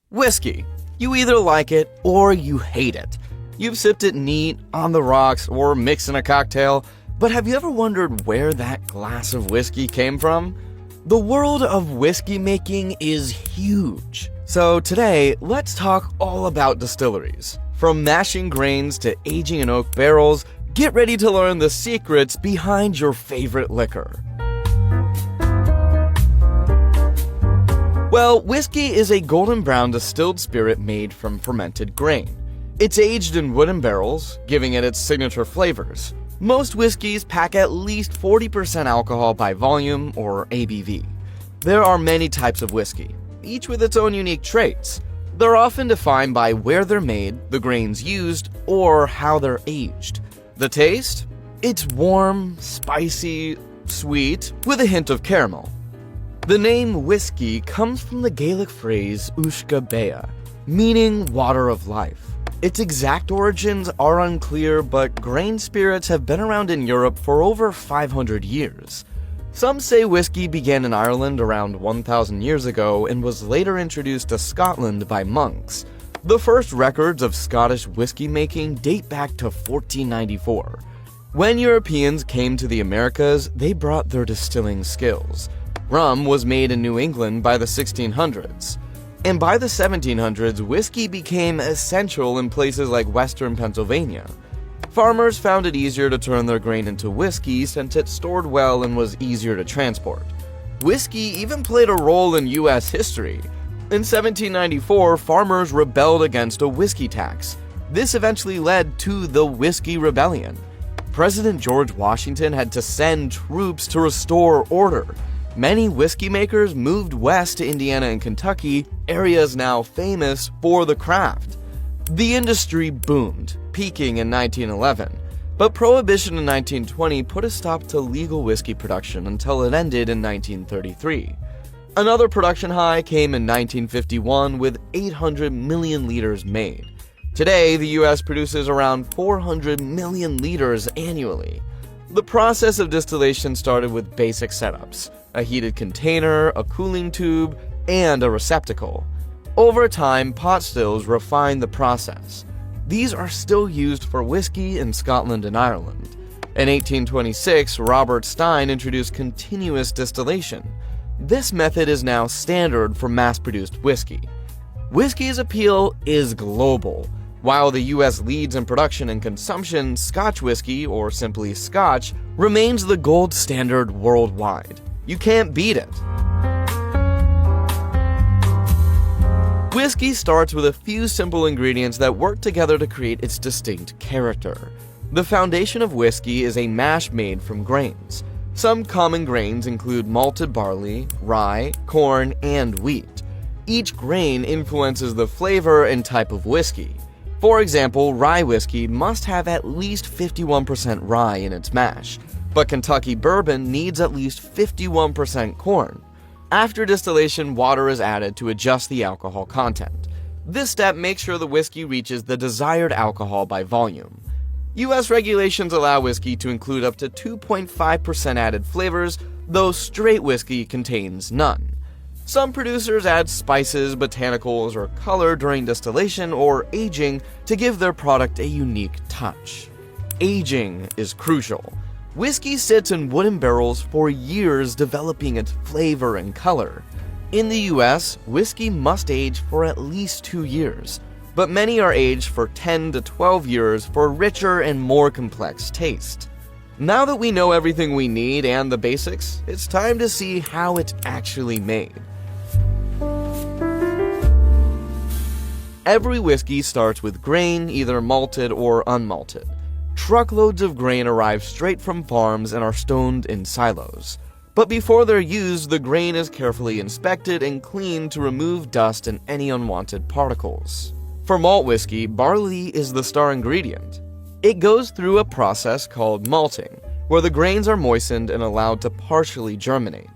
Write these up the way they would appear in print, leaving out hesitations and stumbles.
Whiskey. You either like it or you hate it. You've sipped it neat, on the rocks, or mixed in a cocktail, but have you ever wondered where that glass of whiskey came from? The world of whiskey making is huge. So today, let's talk all about distilleries. From mashing grains to aging in oak barrels, get ready to learn the secrets behind your favorite liquor. Well, whiskey is a golden brown distilled spirit made from fermented grain. It's aged in wooden barrels, giving it its signature flavors. Most whiskeys pack at least 40% alcohol by volume, or ABV. There are many types of whiskey, each with its own unique traits. They're often defined by where they're made, the grains used, or how they're aged. The taste? It's warm, spicy, sweet, with a hint of caramel. The name whiskey comes from the Gaelic phrase uisce bea, meaning water of life. Its exact origins are unclear, but grain spirits have been around in Europe for over 500 years. Some say whiskey began in Ireland around 1,000 years ago and was later introduced to Scotland by monks. The first records of Scottish whiskey making date back to 1494. When Europeans came to the Americas, they brought their distilling skills. Rum was made in New England by the 1600s. And by the 1700s, whiskey became essential in places like western Pennsylvania. Farmers found it easier to turn their grain into whiskey since it stored well and was easier to transport. Whiskey even played a role in U.S. history. In 1794, farmers rebelled against a whiskey tax. This eventually led to the Whiskey Rebellion. President George Washington had to send troops to restore order. Many whiskey makers moved west to Indiana and Kentucky, areas now famous for the craft. The industry boomed, peaking in 1911, but Prohibition in 1920 put a stop to legal whiskey production until it ended in 1933. Another production high came in 1951 with 800 million liters made. Today, the US produces around 400 million liters annually. The process of distillation started with basic setups: a heated container, a cooling tube, and a receptacle. Over time, pot stills refined the process. These are still used for whiskey in Scotland and Ireland. In 1826, Robert Stein introduced continuous distillation. This method is now standard for mass-produced whiskey. Whiskey's appeal is global. While the US leads in production and consumption, Scotch whiskey, or simply Scotch, remains the gold standard worldwide. You can't beat it. Whiskey starts with a few simple ingredients that work together to create its distinct character. The foundation of whiskey is a mash made from grains. Some common grains include malted barley, rye, corn, and wheat. Each grain influences the flavor and type of whiskey. For example, rye whiskey must have at least 51% rye in its mash, but Kentucky bourbon needs at least 51% corn. After distillation, water is added to adjust the alcohol content. This step makes sure the whiskey reaches the desired alcohol by volume. US regulations allow whiskey to include up to 2.5% added flavors, though straight whiskey contains none. Some producers add spices, botanicals, or color during distillation or aging to give their product a unique touch. Aging is crucial. Whiskey sits in wooden barrels for years, developing its flavor and color. In the US, whiskey must age for at least 2 years, but many are aged for 10 to 12 years for richer and more complex taste. Now that we know everything we need and the basics, it's time to see how it's actually made. Every whiskey starts with grain, either malted or unmalted. Truckloads of grain arrive straight from farms and are stoned in silos. But before they're used, the grain is carefully inspected and cleaned to remove dust and any unwanted particles. For malt whiskey, barley is the star ingredient. It goes through a process called malting, where the grains are moistened and allowed to partially germinate.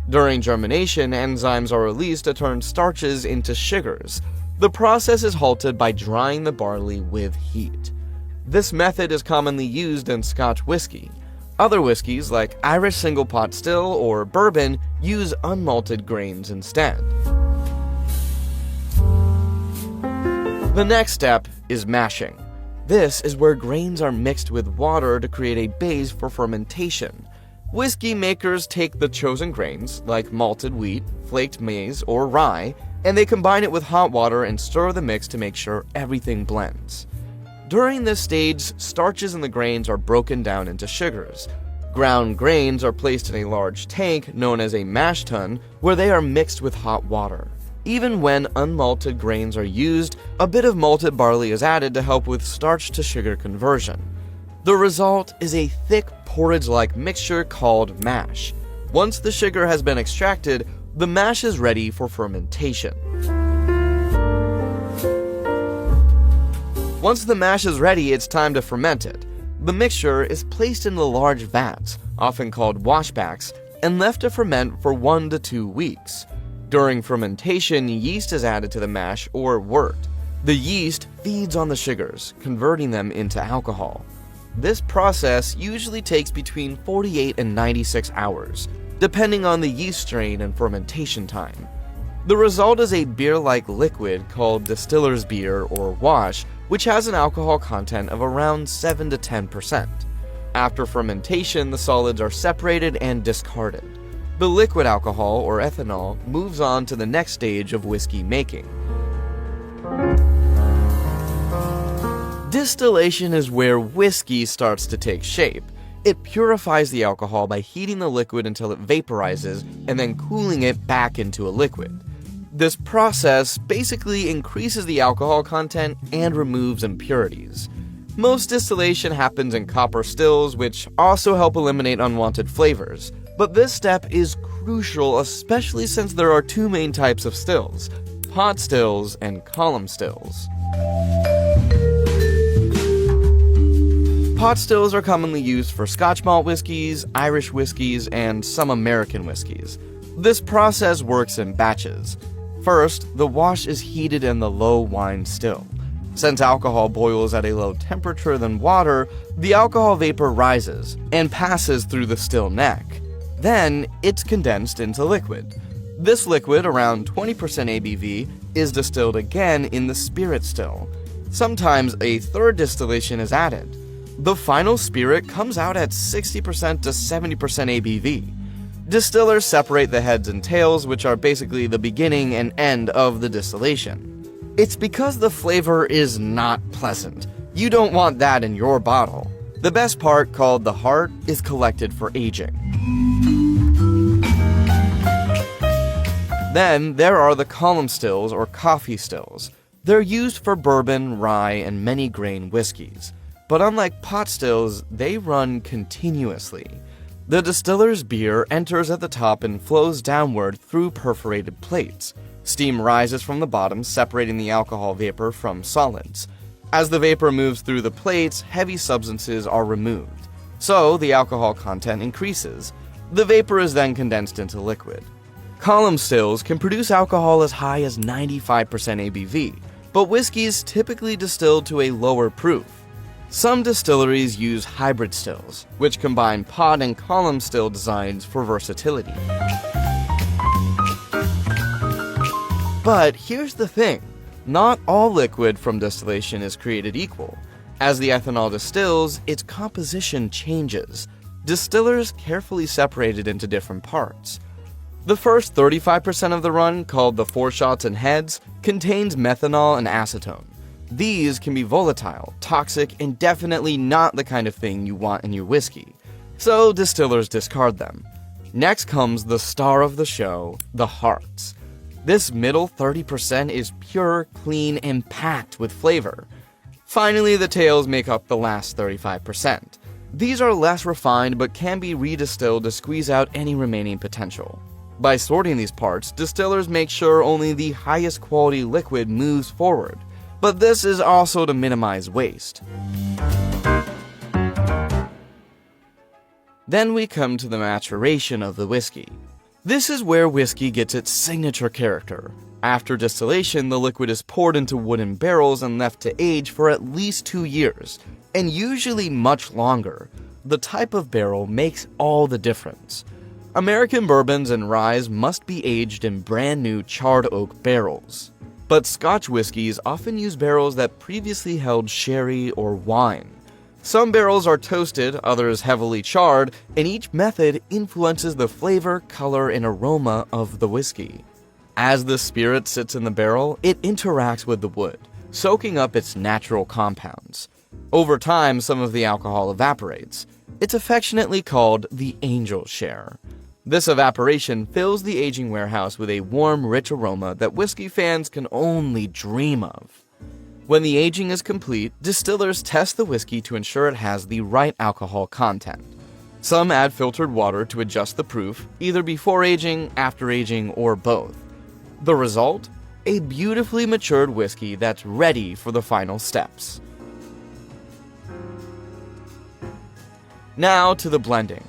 During germination, enzymes are released to turn starches into sugars. The process is halted by drying the barley with heat. This method is commonly used in Scotch whiskey. Other whiskeys, like Irish single pot still or bourbon, use unmalted grains instead. The next step is mashing. This is where grains are mixed with water to create a base for fermentation. Whiskey makers take the chosen grains, like malted wheat, flaked maize, or rye, and they combine it with hot water and stir the mix to make sure everything blends. During this stage, starches in the grains are broken down into sugars. Ground grains are placed in a large tank known as a mash tun, where they are mixed with hot water. Even when unmalted grains are used, a bit of malted barley is added to help with starch to sugar conversion. The result is a thick porridge-like mixture called mash. Once the sugar has been extracted, the mash is ready for fermentation. Once the mash is ready, it's time to ferment it. The mixture is placed into large vats, often called washbacks, and left to ferment for 1 to 2 weeks. During fermentation, yeast is added to the mash or wort. The yeast feeds on the sugars, converting them into alcohol. This process usually takes between 48 and 96 hours, depending on the yeast strain and fermentation time. The result is a beer-like liquid called distiller's beer or wash, which has an alcohol content of around 7 to 10%. After fermentation, the solids are separated and discarded. The liquid alcohol, or ethanol, moves on to the next stage of whiskey making. Distillation is where whiskey starts to take shape. It purifies the alcohol by heating the liquid until it vaporizes and then cooling it back into a liquid. This process basically increases the alcohol content and removes impurities. Most distillation happens in copper stills, which also help eliminate unwanted flavors. But this step is crucial, especially since there are 2 main types of stills: pot stills and column stills. Pot stills are commonly used for Scotch malt whiskies, Irish whiskies, and some American whiskies. This process works in batches. First, the wash is heated in the low wine still. Since alcohol boils at a low temperature than water, the alcohol vapor rises and passes through the still neck. Then, it's condensed into liquid. This liquid, around 20% ABV, is distilled again in the spirit still. Sometimes a third distillation is added. The final spirit comes out at 60% to 70% ABV. Distillers separate the heads and tails, which are basically the beginning and end of the distillation. It's because the flavor is not pleasant. You don't want that in your bottle. The best part, called the heart, is collected for aging. Then there are the column stills or coffee stills. They're used for bourbon, rye, and many grain whiskeys. But unlike pot stills, they run continuously. The distiller's beer enters at the top and flows downward through perforated plates. Steam rises from the bottom, separating the alcohol vapor from solids. As the vapor moves through the plates, heavy substances are removed. So the alcohol content increases. The vapor is then condensed into liquid. Column stills can produce alcohol as high as 95% ABV, but whiskeys typically distill to a lower proof. Some distilleries use hybrid stills, which combine pot and column still designs for versatility. But here's the thing, not all liquid from distillation is created equal. As the ethanol distills, its composition changes. Distillers carefully separate it into different parts. The first 35% of the run, called the foreshots and heads, contains methanol and acetone. These can be volatile, toxic, and definitely not the kind of thing you want in your whiskey. So distillers discard them. Next comes the star of the show, the hearts. This middle 30% is pure, clean, and packed with flavor. Finally, the tails make up the last 35%. These are less refined but can be redistilled to squeeze out any remaining potential. By sorting these parts, distillers make sure only the highest quality liquid moves forward, but this is also to minimize waste. Then we come to the maturation of the whiskey. This is where whiskey gets its signature character. After distillation, the liquid is poured into wooden barrels and left to age for at least 2 years, and usually much longer. The type of barrel makes all the difference. American bourbons and ryes must be aged in brand new charred oak barrels. but Scotch whiskies often use barrels that previously held sherry or wine. Some barrels are toasted, others heavily charred, and each method influences the flavor, color, and aroma of the whiskey. As the spirit sits in the barrel, it interacts with the wood, soaking up its natural compounds. Over time, some of the alcohol evaporates. It's affectionately called the angel share. This evaporation fills the aging warehouse with a warm, rich aroma that whiskey fans can only dream of. When the aging is complete, distillers test the whiskey to ensure it has the right alcohol content. Some add filtered water to adjust the proof, either before aging, after aging, or both. The result? A beautifully matured whiskey that's ready for the final steps. Now to the blending.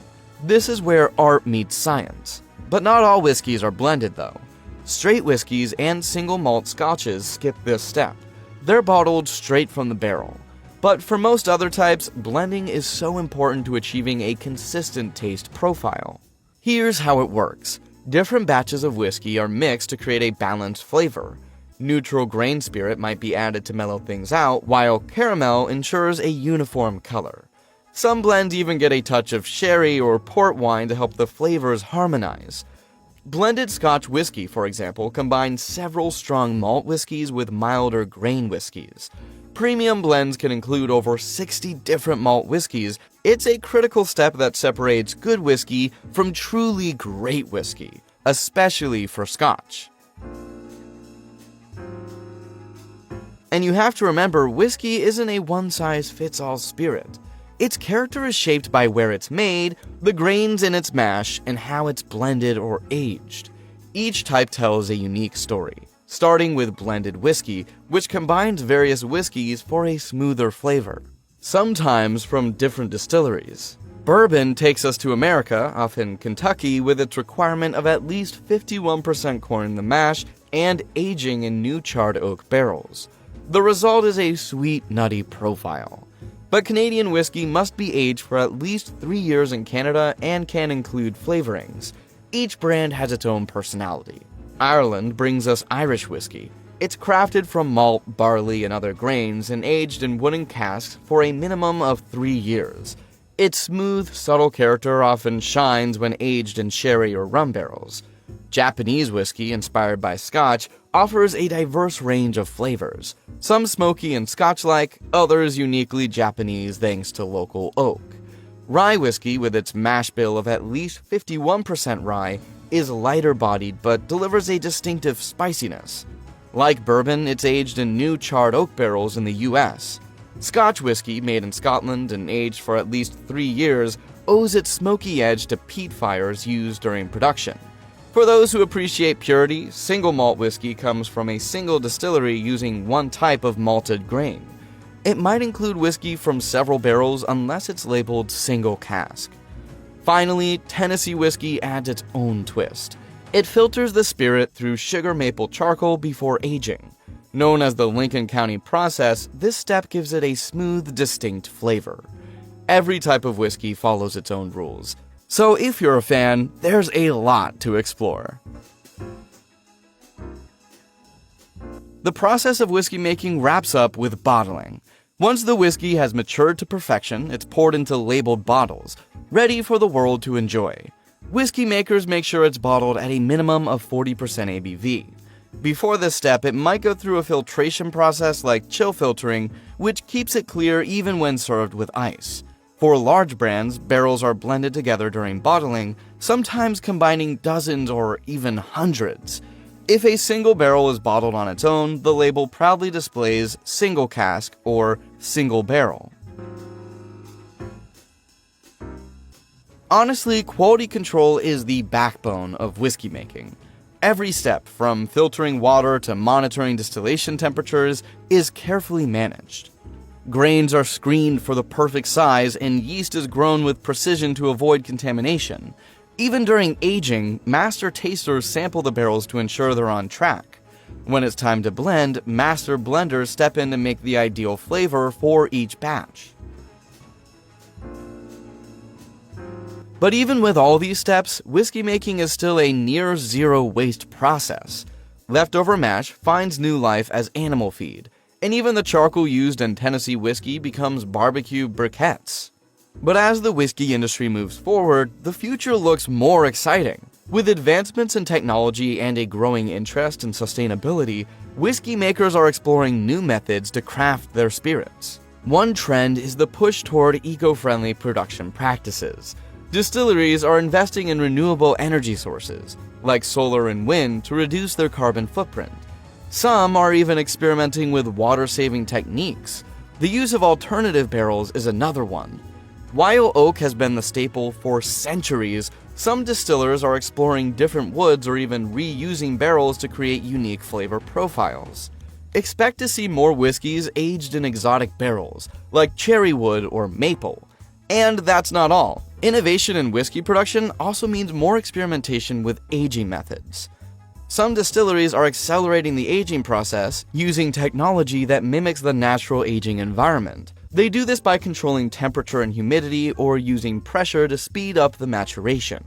This is where art meets science. But not all whiskeys are blended though. Straight whiskeys and single malt scotches skip this step. They're bottled straight from the barrel. But for most other types, blending is so important to achieving a consistent taste profile. Here's how it works. Different batches of whiskey are mixed to create a balanced flavor. Neutral grain spirit might be added to mellow things out, while caramel ensures a uniform color. Some blends even get a touch of sherry or port wine to help the flavors harmonize. Blended Scotch whiskey, for example, combines several strong malt whiskeys with milder grain whiskeys. Premium blends can include over 60 different malt whiskeys. It's a critical step that separates good whiskey from truly great whiskey, especially for Scotch. And you have to remember, whiskey isn't a one-size-fits-all spirit. Its character is shaped by where it's made, the grains in its mash, and how it's blended or aged. Each type tells a unique story, starting with blended whiskey, which combines various whiskeys for a smoother flavor, sometimes from different distilleries. Bourbon takes us to America, often Kentucky, with its requirement of at least 51% corn in the mash and aging in new charred oak barrels. The result is a sweet, nutty profile. But Canadian whiskey must be aged for at least 3 years in Canada and can include flavorings. Each brand has its own personality. Ireland brings us Irish whiskey. It's crafted from malt, barley, and other grains and aged in wooden casks for a minimum of 3 years. Its smooth, subtle character often shines when aged in sherry or rum barrels. Japanese whiskey, inspired by Scotch, offers a diverse range of flavors, some smoky and Scotch-like, others uniquely Japanese thanks to local oak. Rye whiskey, with its mash bill of at least 51% rye, is lighter-bodied but delivers a distinctive spiciness. Like bourbon, it's aged in new charred oak barrels in the US. Scotch whiskey, made in Scotland and aged for at least 3 years, owes its smoky edge to peat fires used during production. For those who appreciate purity, single malt whiskey comes from a single distillery using one type of malted grain. It might include whiskey from several barrels unless it's labeled single cask. Finally, Tennessee whiskey adds its own twist. It filters the spirit through sugar maple charcoal before aging. Known as the Lincoln County process, this step gives it a smooth, distinct flavor. Every type of whiskey follows its own rules. So if you're a fan, there's a lot to explore. The process of whiskey making wraps up with bottling. Once the whiskey has matured to perfection, it's poured into labeled bottles, ready for the world to enjoy. Whiskey makers make sure it's bottled at a minimum of 40% ABV. Before this step, it might go through a filtration process like chill filtering, which keeps it clear even when served with ice. For large brands, barrels are blended together during bottling, sometimes combining dozens or even hundreds. If a single barrel is bottled on its own, the label proudly displays single cask or single barrel. Honestly, quality control is the backbone of whiskey making. Every step, from filtering water to monitoring distillation temperatures, is carefully managed. Grains are screened for the perfect size, and yeast is grown with precision to avoid contamination. Even during aging, master tasters sample the barrels to ensure they're on track. When it's time to blend, master blenders step in to make the ideal flavor for each batch. But even with all these steps, whiskey making is still a near-zero waste process. Leftover mash finds new life as animal feed, and even the charcoal used in Tennessee whiskey becomes barbecue briquettes. But as the whiskey industry moves forward, the future looks more exciting. With advancements in technology and a growing interest in sustainability, whiskey makers are exploring new methods to craft their spirits. One trend is the push toward eco-friendly production practices. Distilleries are investing in renewable energy sources, like solar and wind, to reduce their carbon footprint. Some are even experimenting with water-saving techniques. The use of alternative barrels is another one. While oak has been the staple for centuries, some distillers are exploring different woods or even reusing barrels to create unique flavor profiles. Expect to see more whiskeys aged in exotic barrels, like cherry wood or maple. And that's not all. Innovation in whiskey production also means more experimentation with aging methods. Some distilleries are accelerating the aging process using technology that mimics the natural aging environment. They do this by controlling temperature and humidity or using pressure to speed up the maturation.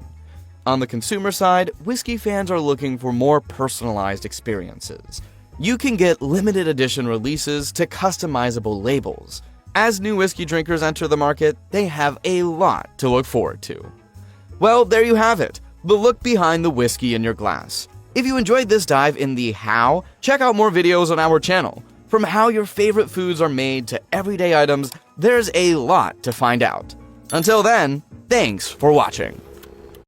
On the consumer side, whiskey fans are looking for more personalized experiences. You can get limited edition releases to customizable labels. As new whiskey drinkers enter the market, they have a lot to look forward to. Well, there you have it, the look behind the whiskey in your glass. If you enjoyed this dive in the how, check out more videos on our channel. From how your favorite foods are made to everyday items, there's a lot to find out. Until then, thanks for watching.